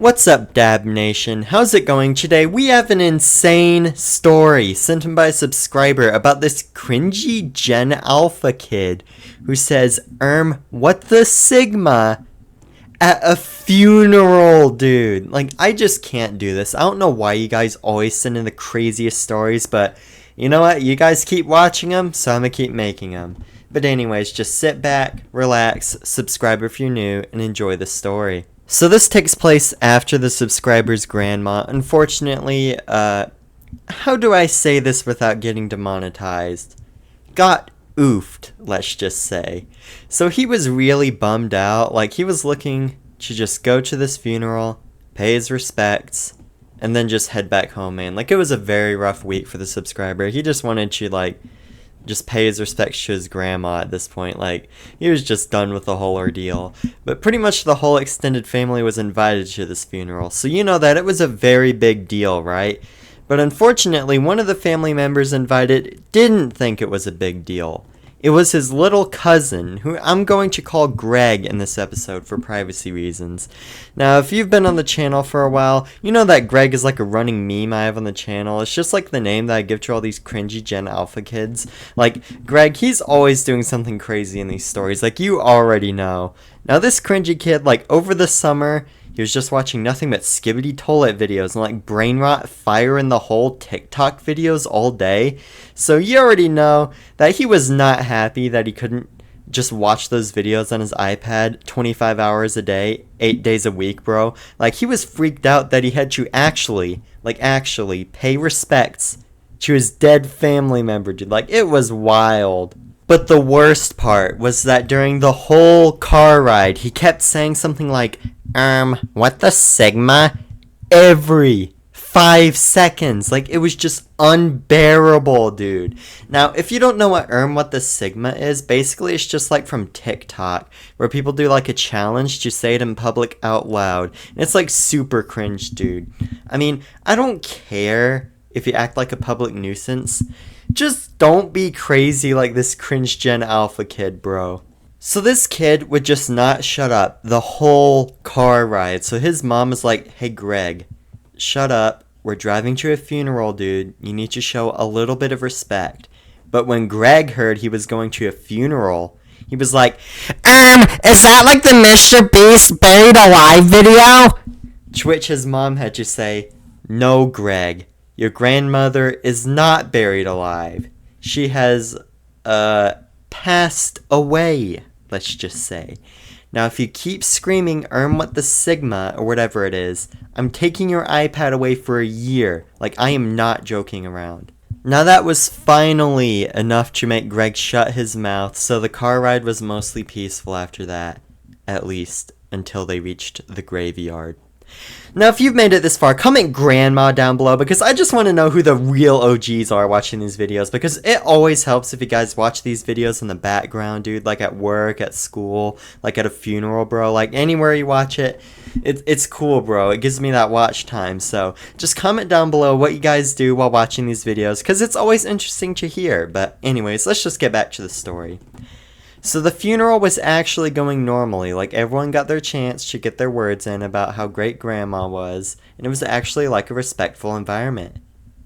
What's up, Dab Nation? How's it going today? We have an insane story sent in by a subscriber about this cringy Gen Alpha kid who says, what the Sigma at a funeral, dude. Like, I just can't do this. I don't know why you guys always send in the craziest stories, but you know what? You guys keep watching them, so I'm gonna keep making them. But anyways, just sit back, relax, subscribe if you're new, and enjoy the story. So this takes place after the subscriber's grandma, unfortunately, how do I say this without getting demonetized? Got oofed, let's just say. So he was really bummed out, like he was looking to just go to this funeral, pay his respects, and then just head back home, man. Like, it was a very rough week for the subscriber. He just wanted to, like, just pay his respects to his grandma at this point. Like, he was just done with the whole ordeal. But pretty much the whole extended family was invited to this funeral, so you know that it was a very big deal, right? But unfortunately, one of the family members invited didn't think it was a big deal. It was his little cousin, who I'm going to call Greg in this episode for privacy reasons. Now, if you've been on the channel for a while, you know that Greg is like a running meme I have on the channel. It's just like the name that I give to all these cringy Gen Alpha kids. Like, Greg, he's always doing something crazy in these stories, like you already know. Now, this cringy kid, like, over the summer, he was just watching nothing but Skibidi Toilet videos and like brain rot, fire in the hole TikTok videos all day. So you already know that he was not happy that he couldn't just watch those videos on his iPad 25 hours a day, 8 days a week, bro. Like, he was freaked out that he had to actually pay respects to his dead family member, dude. Like, it was wild. But the worst part was that during the whole car ride, he kept saying something like, what the Sigma? Every 5 seconds. Like, it was just unbearable, dude. Now, if you don't know what the Sigma is, basically it's just like from TikTok, where people do like a challenge to say it in public out loud. And it's like super cringe, dude. I mean, I don't care if you act like a public nuisance. Just don't be crazy like this cringe Gen Alpha kid, bro. So this kid would just not shut up the whole car ride. So his mom was like, hey Greg, shut up. We're driving to a funeral, dude. You need to show a little bit of respect. But when Greg heard he was going to a funeral, he was like, is that like the Mr. Beast Buried Alive video? To which his mom had to say, no, Greg. Your grandmother is not buried alive. She has, passed away, let's just say. Now, if you keep screaming, what the Sigma, or whatever it is, I'm taking your iPad away for a year. Like, I am not joking around. Now, that was finally enough to make Greg shut his mouth, so the car ride was mostly peaceful after that. At least, until they reached the graveyard. Now, if you've made it this far, comment grandma down below, because I just want to know who the real OGs are watching these videos, because it always helps if you guys watch these videos in the background, dude, like at work, at school, like at a funeral, bro, like anywhere you watch it, it's cool, bro. It gives me that watch time, so just comment down below what you guys do while watching these videos, because it's always interesting to hear. But anyways, let's just get back to the story. So the funeral was actually going normally, like everyone got their chance to get their words in about how great grandma was, and it was actually like a respectful environment.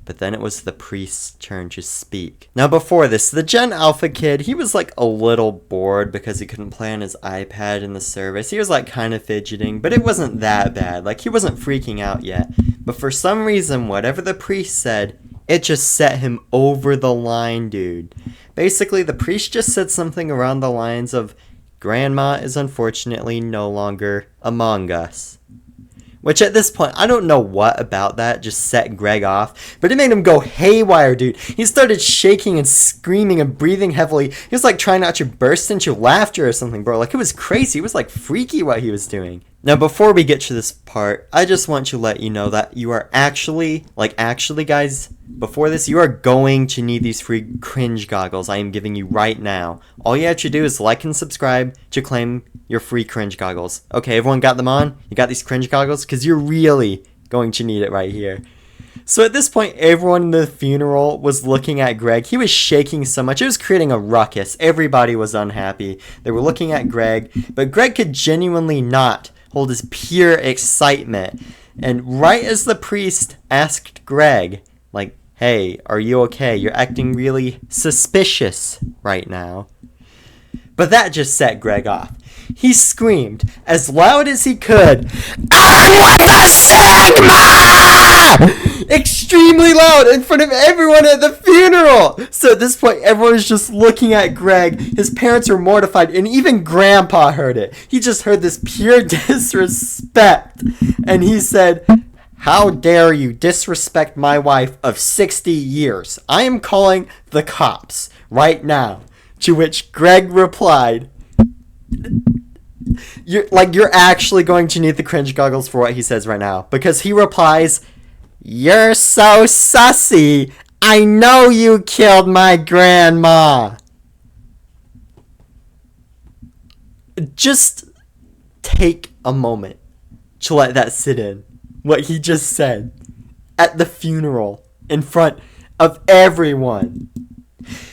But then it was the priest's turn to speak. Now before this, the Gen Alpha kid, he was like a little bored because he couldn't play on his iPad in the service. He was like kind of fidgeting, but it wasn't that bad, like he wasn't freaking out yet. But for some reason, whatever the priest said, it just set him over the line, dude. Basically, the priest just said something around the lines of, Grandma is unfortunately no longer among us. Which at this point, I don't know what about that just set Greg off, but it made him go haywire, dude. He started shaking and screaming and breathing heavily. He was like trying not to burst into laughter or something, bro. Like, it was crazy. It was like freaky what he was doing. Now, before we get to this part, I just want to let you know that you are actually guys, before this, you are going to need these free cringe goggles I am giving you right now. All you have to do is like and subscribe to claim your free cringe goggles. Okay, everyone got them on? You got these cringe goggles? Because you're really going to need it right here. So at this point, everyone in the funeral was looking at Greg. He was shaking so much, it was creating a ruckus. Everybody was unhappy. They were looking at Greg, but Greg could genuinely not hold is pure excitement. And right as the priest asked Greg, like, hey, are you okay? You're acting really suspicious right now. But that just set Greg off. He screamed as loud as he could, "On with the Sigma!" Extremely loud in front of everyone at the funeral. So at this point, everyone was just looking at Greg. His parents were mortified, and even Grandpa heard it. He just heard this pure disrespect. And he said, "How dare you disrespect my wife of 60 years? I am calling the cops right now." To which Greg replied, You're actually going to need the cringe goggles for what he says right now. Because he replies, "You're so sussy. I know you killed my grandma." Just take a moment to let that sit in. What he just said at the funeral in front of everyone.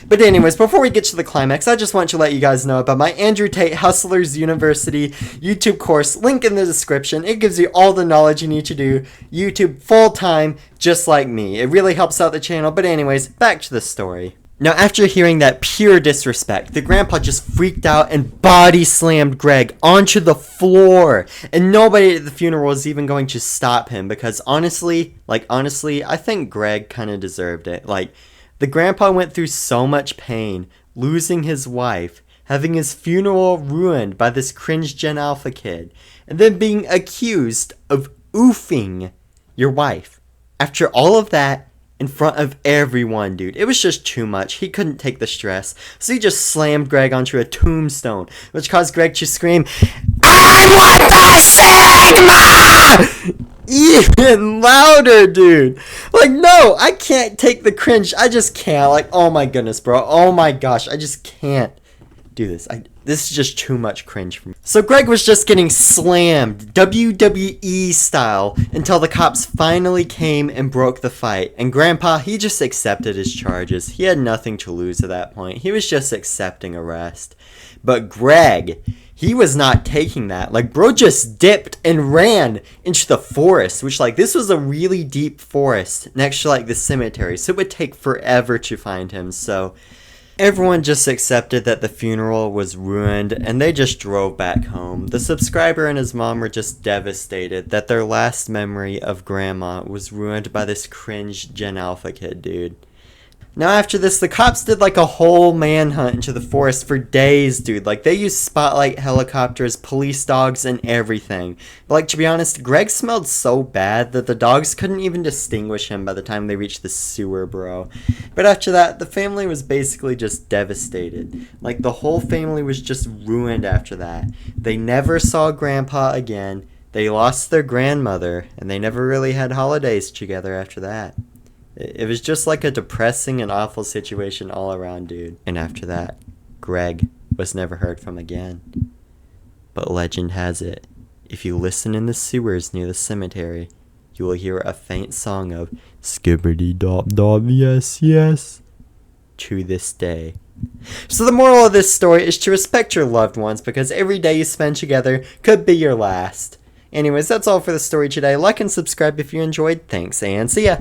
But anyways, before we get to the climax, I just want to let you guys know about my Andrew Tate Hustlers University YouTube course, link in the description. It gives you all the knowledge you need to do YouTube full-time, just like me. It really helps out the channel. But anyways, back to the story. Now, after hearing that pure disrespect, the grandpa just freaked out and body slammed Greg onto the floor. And nobody at the funeral was even going to stop him because honestly, I think Greg kind of deserved it. The grandpa went through so much pain, losing his wife, having his funeral ruined by this cringe Gen Alpha kid, and then being accused of oofing your wife. After all of that, in front of everyone, dude, it was just too much. He couldn't take the stress, so he just slammed Greg onto a tombstone, which caused Greg to scream, "I want the Sigma!" Even louder, dude. No, I can't take the cringe. I just can't. Oh my goodness, bro. Oh my gosh, I just can't do this. This is just too much cringe for me. So Greg was just getting slammed, WWE style, until the cops finally came and broke the fight. And Grandpa, he just accepted his charges. He had nothing to lose at that point. He was just accepting arrest. But Greg, he was not taking that. Bro just dipped and ran into the forest, which, this was a really deep forest next to, the cemetery. So it would take forever to find him. So everyone just accepted that the funeral was ruined, and they just drove back home. The subscriber and his mom were just devastated that their last memory of Grandma was ruined by this cringe Gen Alpha kid, dude. Now after this, the cops did a whole manhunt into the forest for days, dude. They used spotlight helicopters, police dogs, and everything. But to be honest, Greg smelled so bad that the dogs couldn't even distinguish him by the time they reached the sewer, bro. But after that, the family was basically just devastated. The whole family was just ruined after that. They never saw Grandpa again. They lost their grandmother, and they never really had holidays together after that. It was just a depressing and awful situation all around, dude. And after that, Greg was never heard from again. But legend has it, if you listen in the sewers near the cemetery, you will hear a faint song of "Skibidi dop dop, yes, yes," to this day. So the moral of this story is to respect your loved ones because every day you spend together could be your last. Anyways, that's all for the story today. Like and subscribe if you enjoyed. Thanks, and see ya!